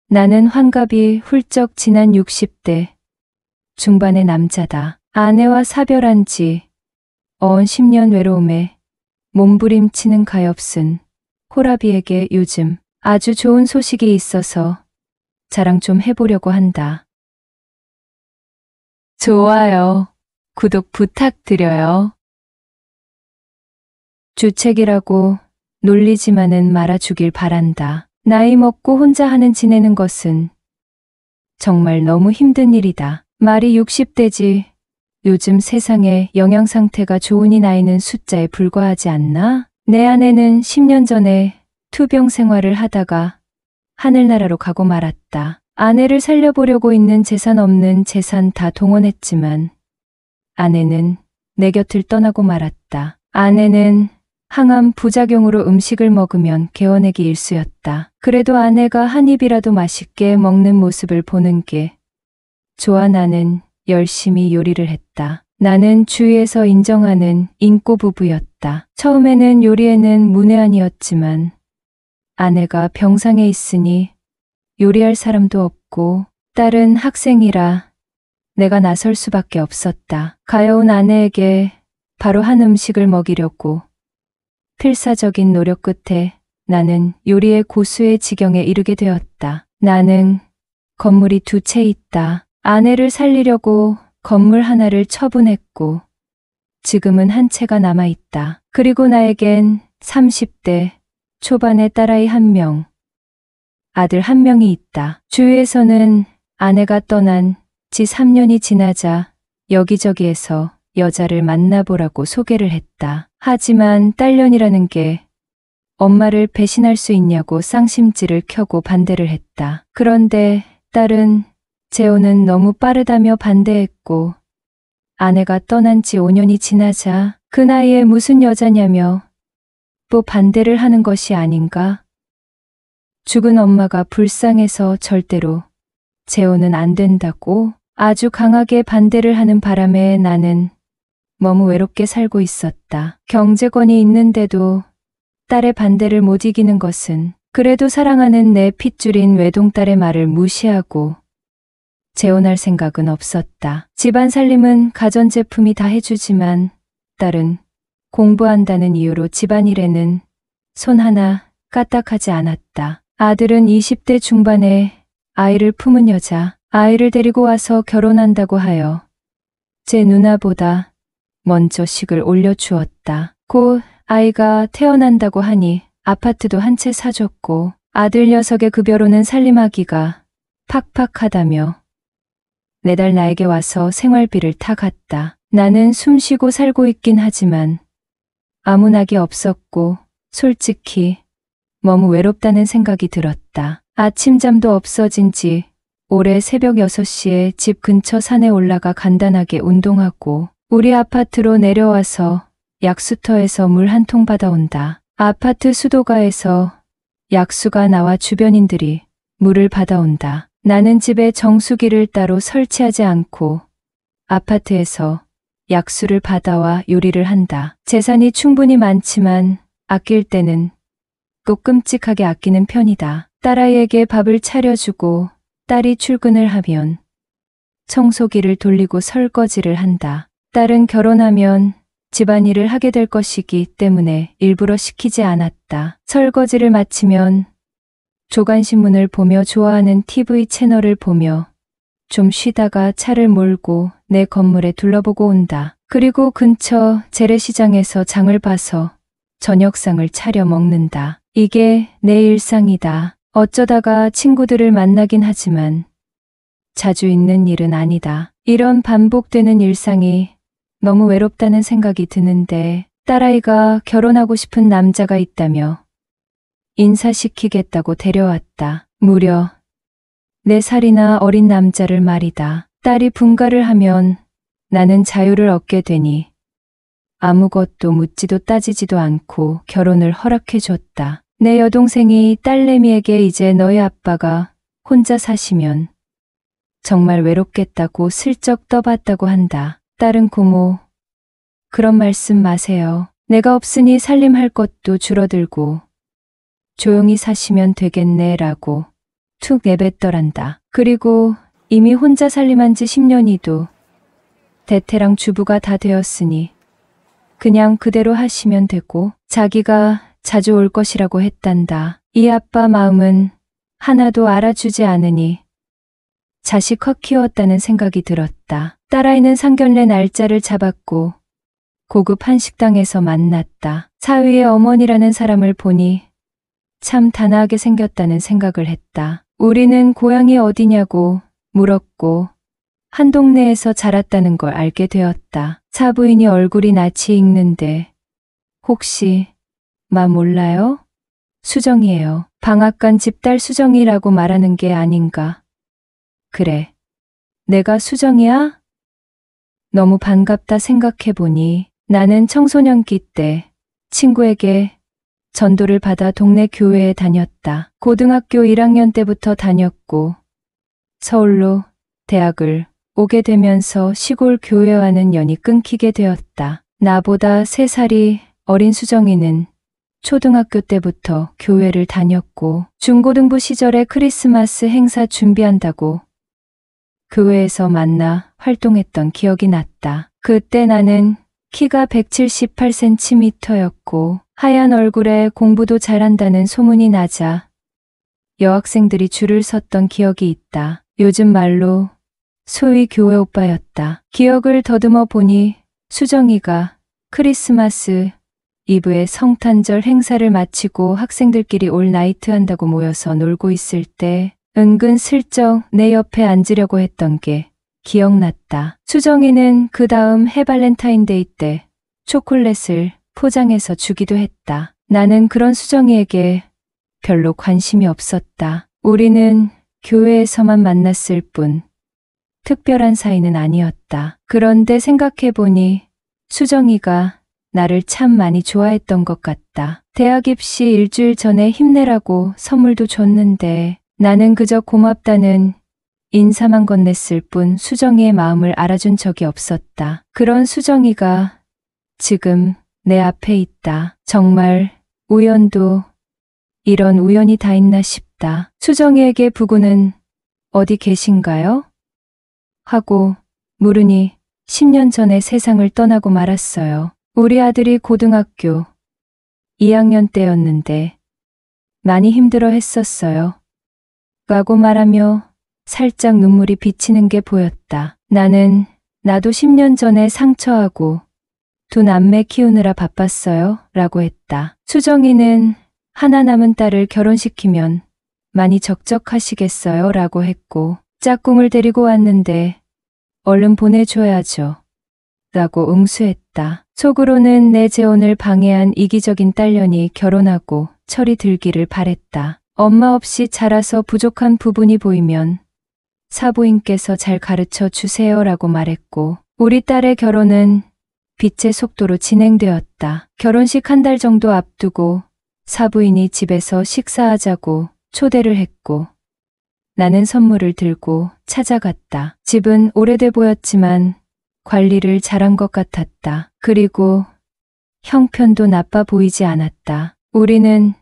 나는 환갑이 훌쩍 지난 60대 중반의 남자다. 아내와 사별한 지 어언 10년 외로움에 몸부림치는 가엾은 호라비에게 요즘 아주 좋은 소식이 있어서 자랑 좀 해보려고 한다. 좋아요, 구독 부탁드려요. 주책이라고 놀리지만은 말아주길 바란다. 나이 먹고 혼자 하는 지내는 것은 정말 너무 힘든 일이다. 말이 60대지. 요즘 세상에 영양 상태가 좋으니 나이는 숫자에 불과하지 않나? 내 아내는 10년 전에 투병 생활을 하다가 하늘나라로 가고 말았다. 아내를 살려보려고 있는 재산 없는 재산 다 동원했지만 아내는 내 곁을 떠나고 말았다. 아내는 항암 부작용으로 음식을 먹으면 개워내기 일쑤였다. 그래도 아내가 한 입이라도 맛있게 먹는 모습을 보는 게 좋아. 나는 열심히 요리를 했다. 나는 주위에서 인정하는 인꼬 부부였다. 처음에는 요리에는 문외한이었지만 아내가 병상에 있으니 요리할 사람도 없고 딸은 학생이라 내가 나설 수밖에 없었다. 가여운 아내에게 바로 한 음식을 먹이려고 필사적인 노력 끝에 나는 요리의 고수의 지경에 이르게 되었다. 나는 건물이 2채 있다. 아내를 살리려고 건물 하나를 처분했고 지금은 한 채가 남아있다. 그리고 나에겐 30대 초반의 딸아이 1명, 아들 1명이 있다. 주위에서는 아내가 떠난 지 3년이 지나자 여기저기에서 여자를 만나보라고 소개를 했다. 하지만 딸년이라는 게 엄마를 배신할 수 있냐고 쌍심지를 켜고 반대를 했다. 그런데 딸은 재혼은 너무 빠르다며 반대했고 아내가 떠난 지 5년이 지나자 그 나이에 무슨 여자냐며 또 반대를 하는 것이 아닌가? 죽은 엄마가 불쌍해서 절대로 재혼은 안 된다고 아주 강하게 반대를 하는 바람에 나는 너무 외롭게 살고 있었다. 경제권이 있는데도 딸의 반대를 못 이기는 것은 그래도 사랑하는 내 핏줄인 외동딸의 말을 무시하고 재혼할 생각은 없었다. 집안 살림은 가전제품이 다 해주지만 딸은 공부한다는 이유로 집안일에는 손 하나 까딱하지 않았다. 아들은 20대 중반에 아이를 품은 여자, 아이를 데리고 와서 결혼한다고 하여 제 누나보다 먼저 식을 올려주었다. 곧 아이가 태어난다고 하니 아파트도 한 채 사줬고 아들 녀석의 급여로는 살림하기가 팍팍하다며 매달 나에게 와서 생활비를 타갔다. 나는 숨쉬고 살고 있긴 하지만 아무 낙이 없었고 솔직히 너무 외롭다는 생각이 들었다. 아침잠도 없어진 지 올해 새벽 6시에 집 근처 산에 올라가 간단하게 운동하고 우리 아파트로 내려와서 약수터에서 물 한 통 받아온다. 아파트 수도가에서 약수가 나와 주변인들이 물을 받아온다. 나는 집에 정수기를 따로 설치하지 않고 아파트에서 약수를 받아와 요리를 한다. 재산이 충분히 많지만 아낄 때는 또 끔찍하게 아끼는 편이다. 딸아이에게 밥을 차려주고 딸이 출근을 하면 청소기를 돌리고 설거지를 한다. 딸은 결혼하면 집안일을 하게 될 것이기 때문에 일부러 시키지 않았다. 설거지를 마치면 조간신문을 보며 좋아하는 TV 채널을 보며 좀 쉬다가 차를 몰고 내 건물에 둘러보고 온다. 그리고 근처 재래시장에서 장을 봐서 저녁상을 차려 먹는다. 이게 내 일상이다. 어쩌다가 친구들을 만나긴 하지만 자주 있는 일은 아니다. 이런 반복되는 일상이 너무 외롭다는 생각이 드는데 딸아이가 결혼하고 싶은 남자가 있다며 인사시키겠다고 데려왔다. 무려 4살이나 어린 남자를 말이다. 딸이 분가를 하면 나는 자유를 얻게 되니 아무것도 묻지도 따지지도 않고 결혼을 허락해줬다. 내 여동생이 딸내미에게 이제 너희 아빠가 혼자 사시면 정말 외롭겠다고 슬쩍 떠봤다고 한다. 딸은 고모, 그런 말씀 마세요. 내가 없으니 살림할 것도 줄어들고 조용히 사시면 되겠네 라고 툭 내뱉더란다. 그리고 이미 혼자 살림한 지 10년이도 대테랑 주부가 다 되었으니 그냥 그대로 하시면 되고 자기가 자주 올 것이라고 했단다. 이 아빠 마음은 하나도 알아주지 않으니 자식 컷 키웠다는 생각이 들었다. 딸아이는 상견례 날짜를 잡았고 고급 한식당에서 만났다. 사위의 어머니라는 사람을 보니 참 단아하게 생겼다는 생각을 했다. 우리는 고향이 어디냐고 물었고 한 동네에서 자랐다는 걸 알게 되었다. 사부인이 얼굴이 낯이 익는데 혹시 마 몰라요? 수정이에요. 방앗간 집딸 수정이라고 말하는 게 아닌가. 그래. 내가 수정이야? 너무 반갑다 생각해보니 나는 청소년기 때 친구에게 전도를 받아 동네 교회에 다녔다. 고등학교 1학년 때부터 다녔고 서울로 대학을 오게 되면서 시골 교회와는 연이 끊기게 되었다. 나보다 3살이 어린 수정이는 초등학교 때부터 교회를 다녔고 중고등부 시절에 크리스마스 행사 준비한다고 교회에서 만나 활동했던 기억이 났다. 그때 나는 키가 178cm였고 하얀 얼굴에 공부도 잘한다는 소문이 나자 여학생들이 줄을 섰던 기억이 있다. 요즘 말로 소위 교회 오빠였다. 기억을 더듬어 보니 수정이가 크리스마스 이브에 성탄절 행사를 마치고 학생들끼리 올 나이트 한다고 모여서 놀고 있을 때 은근 슬쩍 내 옆에 앉으려고 했던 게 기억났다. 수정이는 그 다음 해발렌타인데이 때 초콜릿을 포장해서 주기도 했다. 나는 그런 수정이에게 별로 관심이 없었다. 우리는 교회에서만 만났을 뿐 특별한 사이는 아니었다. 그런데 생각해보니 수정이가 나를 참 많이 좋아했던 것 같다. 대학 입시 일주일 전에 힘내라고 선물도 줬는데 나는 그저 고맙다는 인사만 건넸을 뿐 수정이의 마음을 알아준 적이 없었다. 그런 수정이가 지금 내 앞에 있다. 정말 우연도 이런 우연이 다 있나 싶다. 수정이에게 부부는 어디 계신가요? 하고 물으니 10년 전에 세상을 떠나고 말았어요. 우리 아들이 고등학교 2학년 때였는데 많이 힘들어 했었어요. 라고 말하며 살짝 눈물이 비치는 게 보였다. 나도 10년 전에 상처하고 두 남매 키우느라 바빴어요. 라고 했다. 수정이는 하나 남은 딸을 결혼시키면 많이 적적하시겠어요? 라고 했고 짝꿍을 데리고 왔는데 얼른 보내줘야죠. 라고 응수했다. 속으로는 내 재혼을 방해한 이기적인 딸년이 결혼하고 철이 들기를 바랬다. 엄마 없이 자라서 부족한 부분이 보이면 사부인께서 잘 가르쳐 주세요 라고 말했고 우리 딸의 결혼은 빛의 속도로 진행되었다. 결혼식 한 달 정도 앞두고 사부인이 집에서 식사하자고 초대를 했고 나는 선물을 들고 찾아갔다. 집은 오래돼 보였지만 관리를 잘한 것 같았다. 그리고 형편도 나빠 보이지 않았다. 우리는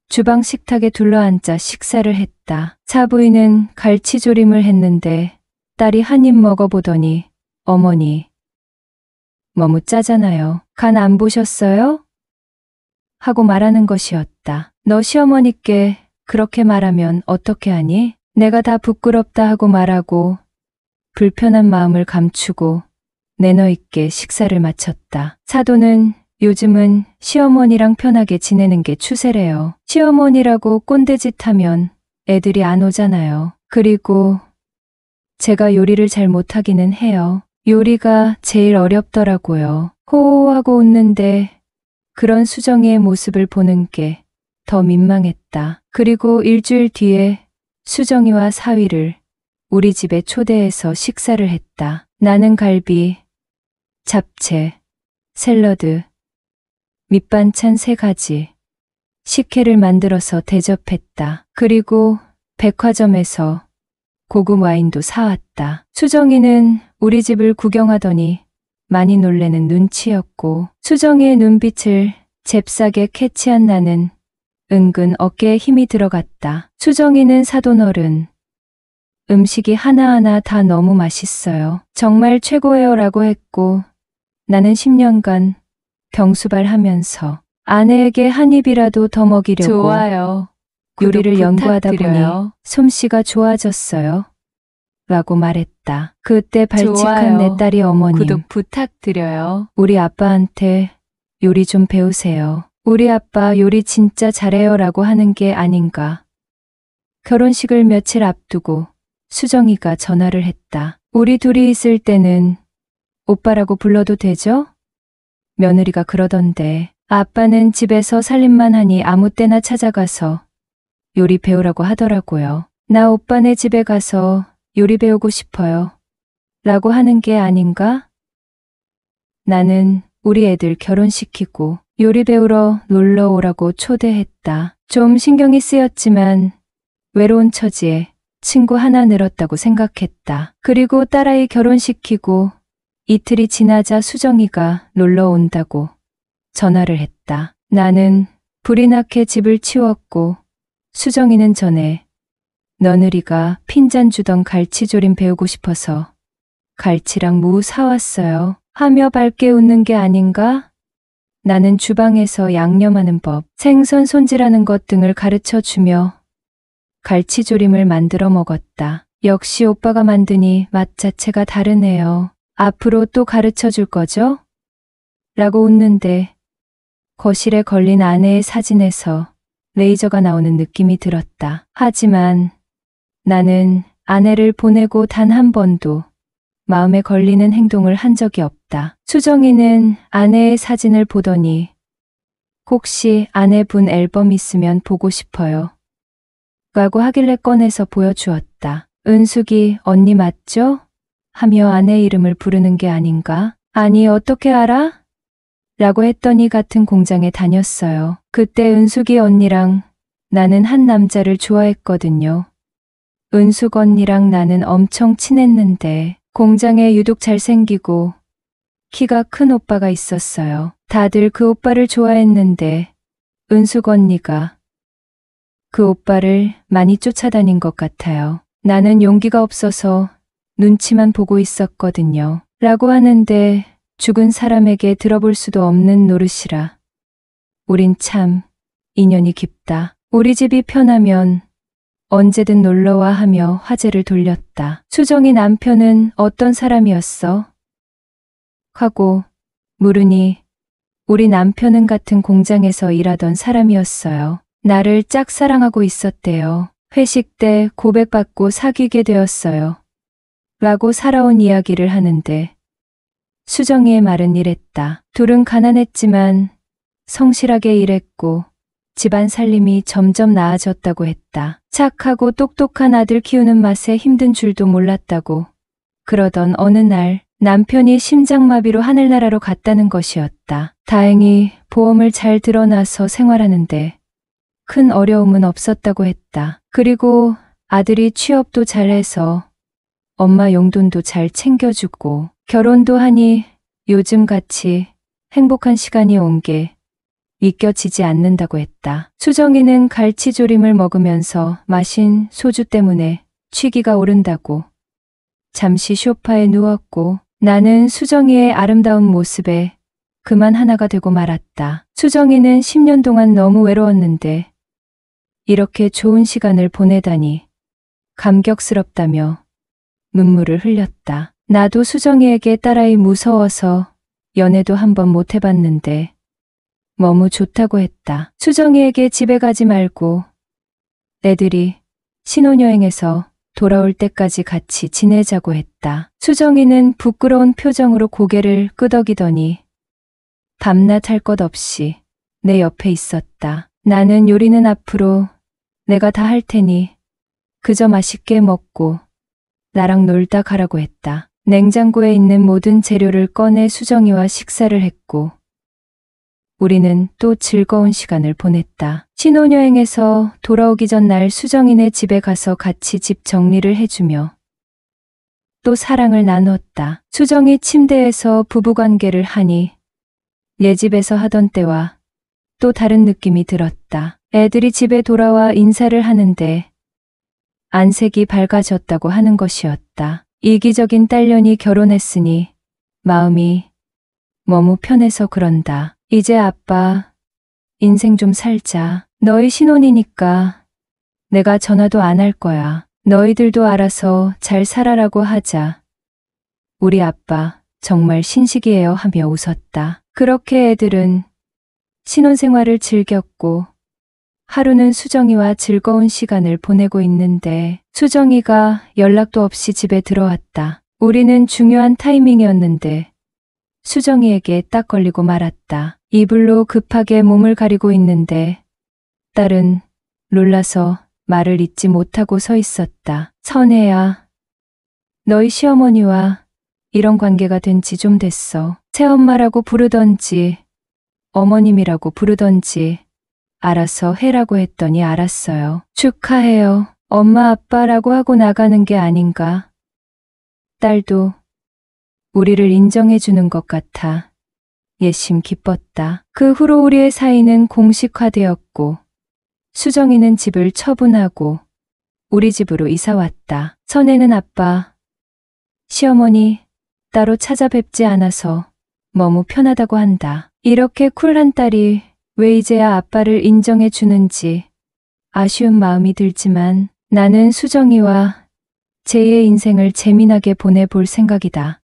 주방 식탁에 둘러앉아 식사를 했다. 사부인은 갈치조림을 했는데 딸이 한 입 먹어보더니 어머니, 너무 짜잖아요. 간 안 보셨어요? 하고 말하는 것이었다. 너 시어머니께 그렇게 말하면 어떻게 하니? 내가 다 부끄럽다 하고 말하고 불편한 마음을 감추고 매너 있게 식사를 마쳤다. 사도는 요즘은 시어머니랑 편하게 지내는 게 추세래요. 시어머니라고 꼰대짓 하면 애들이 안 오잖아요. 그리고 제가 요리를 잘 못하기는 해요. 요리가 제일 어렵더라고요. 호호하고 웃는데 그런 수정이의 모습을 보는 게 더 민망했다. 그리고 일주일 뒤에 수정이와 사위를 우리 집에 초대해서 식사를 했다. 나는 갈비, 잡채, 샐러드, 밑반찬 3가지, 식혜를 만들어서 대접했다. 그리고 백화점에서 고급 와인도 사왔다. 수정이는 우리 집을 구경하더니 많이 놀래는 눈치였고 수정이의 눈빛을 잽싸게 캐치한 나는 은근 어깨에 힘이 들어갔다. 수정이는 사돈어른. 음식이 하나하나 다 너무 맛있어요. 정말 최고예요 라고 했고 나는 10년간 병수발 하면서 아내에게 한 입이라도 더 먹이려고 좋아요. 요리를 연구하다 보니 부탁드려요. 솜씨가 좋아졌어요. 라고 말했다. 그때 발칙한 좋아요. 내 딸이 어머님, 구독 부탁드려요. 우리 아빠한테 요리 좀 배우세요. 우리 아빠 요리 진짜 잘해요 라고 하는 게 아닌가. 결혼식을 며칠 앞두고 수정이가 전화를 했다. 우리 둘이 있을 때는 오빠라고 불러도 되죠? 며느리가 그러던데 아빠는 집에서 살림만 하니 아무 때나 찾아가서 요리 배우라고 하더라고요. 나 오빠네 집에 가서 요리 배우고 싶어요. 라고 하는 게 아닌가? 나는 우리 애들 결혼시키고 요리 배우러 놀러 오라고 초대했다. 좀 신경이 쓰였지만 외로운 처지에 친구 하나 늘었다고 생각했다. 그리고 딸아이 결혼시키고 이틀이 지나자 수정이가 놀러 온다고 전화를 했다. 나는 불이 나게 집을 치웠고 수정이는 전에 며느리가 핀잔 주던 갈치조림 배우고 싶어서 갈치랑 무 사왔어요. 하며 밝게 웃는 게 아닌가? 나는 주방에서 양념하는 법, 생선 손질하는 것 등을 가르쳐 주며 갈치조림을 만들어 먹었다. 역시 오빠가 만드니 맛 자체가 다르네요. 앞으로 또 가르쳐 줄 거죠? 라고 웃는데 거실에 걸린 아내의 사진에서 레이저가 나오는 느낌이 들었다. 하지만 나는 아내를 보내고 단 한 번도 마음에 걸리는 행동을 한 적이 없다. 수정이는 아내의 사진을 보더니 혹시 아내 분 앨범 있으면 보고 싶어요. 라고 하길래 꺼내서 보여주었다. 은숙이 언니 맞죠? 하며 아내 이름을 부르는 게 아닌가? 아니 어떻게 알아? 라고 했더니 같은 공장에 다녔어요. 그때 은숙이 언니랑 나는 한 남자를 좋아했거든요. 은숙 언니랑 나는 엄청 친했는데 공장에 유독 잘생기고 키가 큰 오빠가 있었어요. 다들 그 오빠를 좋아했는데 은숙 언니가 그 오빠를 많이 쫓아다닌 것 같아요. 나는 용기가 없어서 눈치만 보고 있었거든요. 라고 하는데 죽은 사람에게 들어볼 수도 없는 노릇이라. 우린 참 인연이 깊다. 우리 집이 편하면 언제든 놀러와 하며 화제를 돌렸다. 수정이 남편은 어떤 사람이었어? 하고 물으니 우리 남편은 같은 공장에서 일하던 사람이었어요. 나를 짝사랑하고 있었대요. 회식 때 고백받고 사귀게 되었어요. 라고 살아온 이야기를 하는데 수정이의 말은 이랬다. 둘은 가난했지만 성실하게 일했고 집안 살림이 점점 나아졌다고 했다. 착하고 똑똑한 아들 키우는 맛에 힘든 줄도 몰랐다고. 그러던 어느 날 남편이 심장마비로 하늘나라로 갔다는 것이었다. 다행히 보험을 잘 들어놔서 생활하는데 큰 어려움은 없었다고 했다. 그리고 아들이 취업도 잘해서 엄마 용돈도 잘 챙겨주고 결혼도 하니 요즘같이 행복한 시간이 온 게 믿겨지지 않는다고 했다. 수정이는 갈치조림을 먹으면서 마신 소주 때문에 취기가 오른다고 잠시 소파에 누웠고 나는 수정이의 아름다운 모습에 그만 하나가 되고 말았다. 수정이는 10년 동안 너무 외로웠는데 이렇게 좋은 시간을 보내다니 감격스럽다며 눈물을 흘렸다. 나도 수정이에게 딸아이 무서워서 연애도 한번 못 해봤는데 너무 좋다고 했다. 수정이에게 집에 가지 말고 애들이 신혼여행에서 돌아올 때까지 같이 지내자고 했다. 수정이는 부끄러운 표정으로 고개를 끄덕이더니 밤낮 할 것 없이 내 옆에 있었다. 나는 요리는 앞으로 내가 다 할 테니 그저 맛있게 먹고 나랑 놀다 가라고 했다. 냉장고에 있는 모든 재료를 꺼내 수정이와 식사를 했고 우리는 또 즐거운 시간을 보냈다. 신혼여행에서 돌아오기 전날 수정이네 집에 가서 같이 집 정리를 해주며 또 사랑을 나눴다. 수정이 침대에서 부부관계를 하니 얘 집에서 하던 때와 또 다른 느낌이 들었다. 애들이 집에 돌아와 인사를 하는데 안색이 밝아졌다고 하는 것이었다. 이기적인 딸년이 결혼했으니 마음이 너무 편해서 그런다. 이제 아빠 인생 좀 살자. 너희 신혼이니까 내가 전화도 안 할 거야. 너희들도 알아서 잘 살아라고 하자. 우리 아빠 정말 신식이에요 하며 웃었다. 그렇게 애들은 신혼생활을 즐겼고 하루는 수정이와 즐거운 시간을 보내고 있는데 수정이가 연락도 없이 집에 들어왔다. 우리는 중요한 타이밍이었는데 수정이에게 딱 걸리고 말았다. 이불로 급하게 몸을 가리고 있는데 딸은 놀라서 말을 잇지 못하고 서 있었다. 선혜야, 너희 시어머니와 이런 관계가 된 지 좀 됐어. 새엄마라고 부르던지 어머님이라고 부르던지 알아서 해라고 했더니 알았어요. 축하해요. 엄마 아빠라고 하고 나가는 게 아닌가. 딸도 우리를 인정해주는 것 같아 예심 기뻤다. 그 후로 우리의 사이는 공식화되었고 수정이는 집을 처분하고 우리 집으로 이사 왔다. 선혜는 아빠, 시어머니 따로 찾아뵙지 않아서 너무 편하다고 한다. 이렇게 쿨한 딸이 왜 이제야 아빠를 인정해 주는지 아쉬운 마음이 들지만 나는 수정이와 제2의 인생을 재미나게 보내볼 생각이다.